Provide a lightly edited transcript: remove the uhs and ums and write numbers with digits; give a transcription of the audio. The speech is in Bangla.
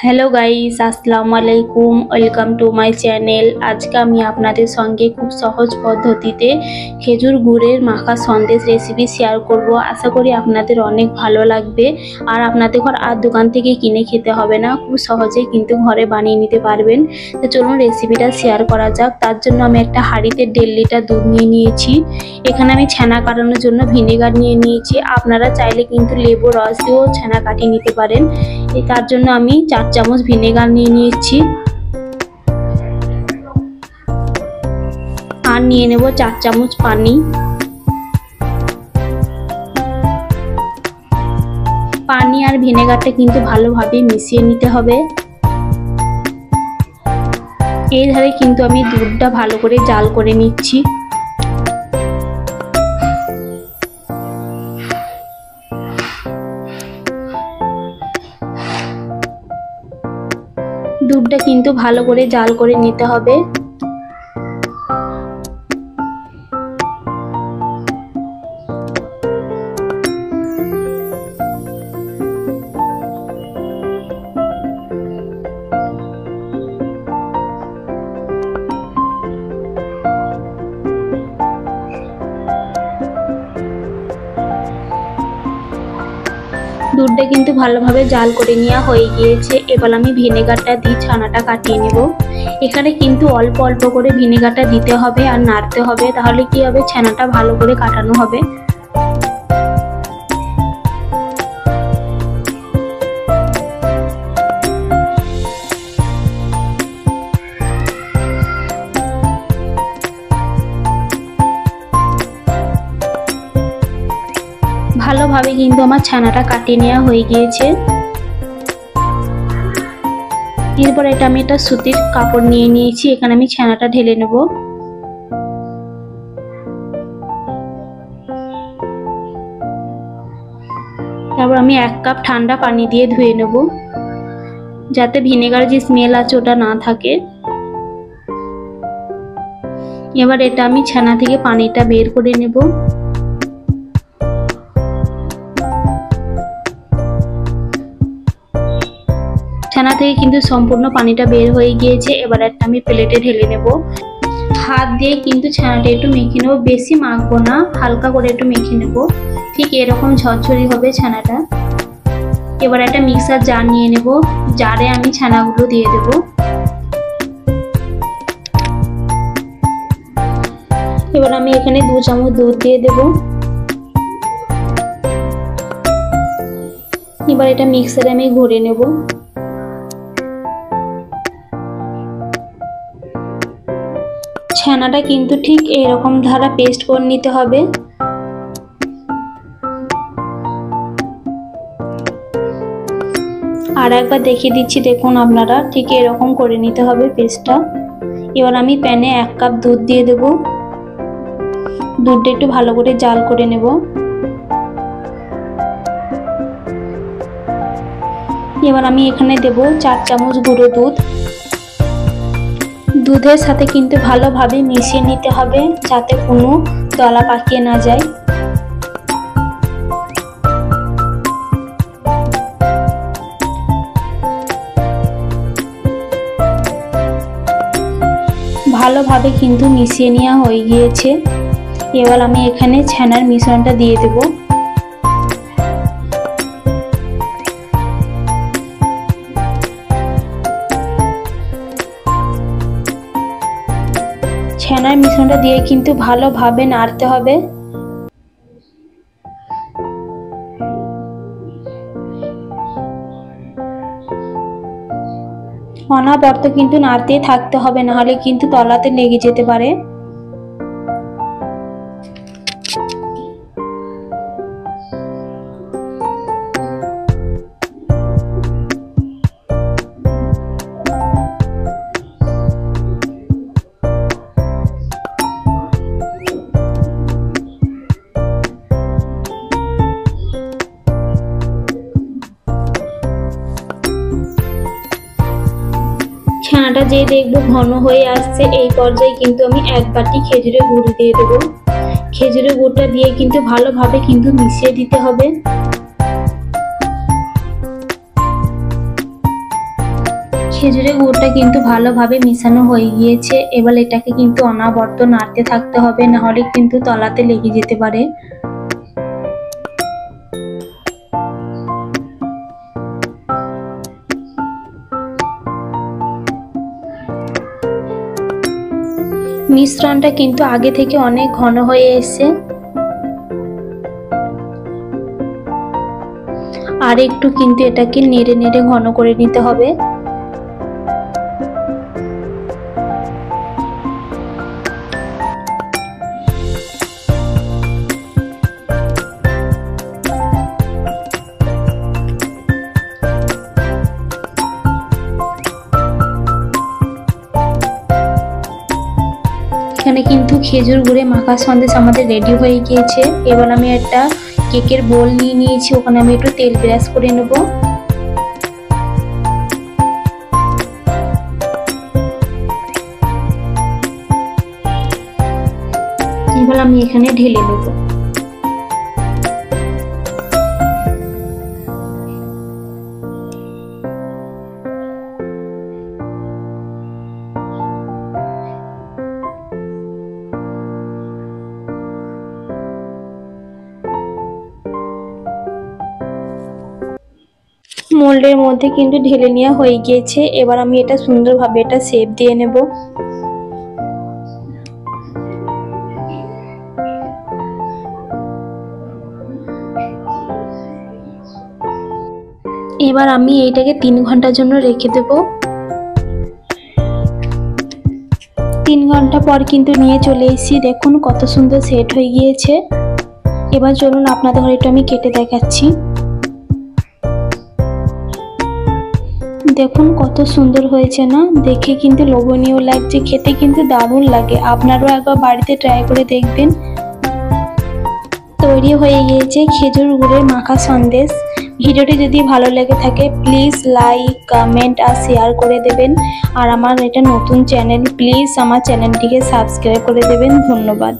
হ্যালো গাইস, আসসালামু আলাইকুম। Welcome to my channel. আজকে আমি আপনাদের সঙ্গে খুব সহজ পদ্ধতিতে খেজুর গুড়ের মাখা সন্দেশ রেসিপি শেয়ার করব। আশা করি আপনাদের অনেক ভালো লাগবে আর আপনাদের ঘর আর দোকান থেকে কিনে খেতে হবে না, খুব সহজে কিন্তু ঘরে বানিয়ে নিতে পারবেন। তো চলুন রেসিপিটা শেয়ার করা যাক। তার জন্য আমি একটা হাঁড়িতে 1.5 লিটার দুধ নিয়ে নিয়েছি। এখানে আমি ছানা কাটানোর জন্য ভিনেগার নিয়ে নিয়েছি। আপনারা চাইলে কিন্তু লেবু রস দিয়েও ছানা কাটিয়ে নিতে পারেন। তার জন্য আমি 4 চামচ ভিনেগার নিয়ে নিয়েছি আর নিয়ে নেব 4 চামচ পানি। পানি আর ভিনেগারটা কিন্তু ভালোভাবে মিশিয়ে নিতে হবে। এই ধারে কিন্তু আমি দুধটা ভালো করে জাল করে নিচ্ছি। দুধটা কিন্তু ভালো করে জাল করে নিতে হবে। দুধটা কিন্তু ভালোভাবে জাল করে নেওয়া হয়ে গিয়েছে। এবার আমি ভিনেগারটা দিয়ে ছানাটা কাটিয়ে নেব। এখানে কিন্তু অল্প অল্প করে ভিনেগারটা দিতে হবে আর নাড়তে হবে, তাহলে কি হবে, ছানাটা ভালো করে কাটানো হবে। ভালোভাবে কিন্তু আমার ছানাটা কাটিয়ে নেওয়া হয়ে গিয়েছে। এরপর আমি একটা সুতির কাপড় নিয়ে নিয়েছি। এখানে আমি ছানাটা ঢেলে নেব। তারপর আমি 1 কাপ ঠান্ডা পানি দিয়ে ধুয়ে নেব, যাতে ভিনেগার যে স্মেল আছে ওটা না থাকে। এবার আমি ছানা থেকে পানিটা বের করে নেব। ছানা থেকে কিন্তু সম্পূর্ণ পানিটা বের হয়ে গিয়েছে। এবার আমি প্লেটে ঢেলে নেব। হাত দিয়ে কিন্তু ছানাটা একটু মেখে নেব, বেশি মাখবো না, হালকা করে একটু মেখে নেব। ঠিক এরকম ঝরঝরি হবে ছানাটা। এবার একটা মিক্সার জার নিয়ে নেব, জারে আমি ছানাগুলো দিয়ে দেব। এবার আমি এখানে 2 চামচ দুধ দিয়ে দেব। এবার মিক্সারে আমি ঘুরে নেব। ছানাটা কিন্তু ঠিক এরকম ধারা পেস্ট করে নিতে হবে। আর একবার দেখিয়ে দিচ্ছি, দেখুন আপনারা, ঠিক এরকম করে নিতে হবে পেস্টটা। এবার আমি প্যানে 1 কাপ দুধ দিয়ে দেব। দুধটা একটু ভালো করে জাল করে নেব। এবার আমি এখানে দেব 4 চামচ গুঁড়ো দুধ। দুধের সাথে কিন্তু ভালোভাবে মিশিয়ে নিতে হবে, যাতে কোনো দলা পাকিয়ে না যায়। ভালোভাবে কিন্তু মিশিয়ে নেওয়া হয়ে গিয়েছে। এবার আমি এখানে ছানার মিশ্রণটা দিয়ে দেব। ছানার মিশ্রণটা দিয়ে কিন্তু ভালোভাবে নাড়তে হবে। অনবরত কিন্তু নাড়তে থাকতে হবে, নাহলে কিন্তু তলাতে লেগে যেতে পারে। ছানাটা যে দেখবো ঘন হয়ে আসছে, এই পর্যায়ে কিন্তু আমি 1 বাটি খেজুরের গুড় দিয়ে দেব। খেজুরের গুড়টা দিয়ে কিন্তু ভালোভাবে কিন্তু মিশিয়ে দিতে হবে। খেজুরের গুড়টা কিন্তু ভালোভাবে মিশানো হয়ে গিয়েছে। এবার এটাকে কিন্তু অনবরত নাড়তে থাকতে হবে, না হলে কিন্তু তলাতে লেগে যেতে পারে। মিশ্রণটা কিন্তু আগে থেকে অনেক ঘন হয়ে এসেছে, আর একটু কিন্তু এটাকে নেড়ে নেড়ে ঘন করে নিতে হবে। এখানে কিন্তু খেজুর গুড়ে মাখা সন্দেশ আমাদের রেডি হয়ে গিয়েছে। এবার আমি একটা কেকের বোল নিয়ে নিয়েছি, ওখানে আমি একটু তেল ব্রাশ করে নেব। এবার আমি এখানে ঢেলে নেব। মোল্ডের মধ্যে কিন্তু ঢেলে নেওয়া হয়ে গিয়েছে। এবার আমি এটা সুন্দরভাবে এটা শেপ দিয়ে নেব। এবার আমি এইটাকে 3 ঘন্টার জন্য রেখে দেব। 3 ঘন্টা পর কিন্তু নিয়ে চলে এসেছি, দেখুন কত সুন্দর সেট হয়ে গিয়েছে। এবার চলুন আপনাদের ঘরে একটু আমি কেটে দেখাচ্ছি। দেখুন কত সুন্দর হয়েছে না, দেখে কিন্তু লোভনীয় লাগছে, খেতে কিন্তু দারুণ লাগে। আপনারাও একবার বাড়িতে ট্রাই করে দেখবেন। তৈরি হয়ে গিয়েছে খেজুর গুড়ের মাখা সন্দেশ। ভিডিওটি যদি ভালো লেগে থাকে প্লিজ লাইক, কমেন্ট আর শেয়ার করে দেবেন। আর আমার এটা নতুন চ্যানেল, প্লিজ আমার চ্যানেলটিকে সাবস্ক্রাইব করে দেবেন। ধন্যবাদ।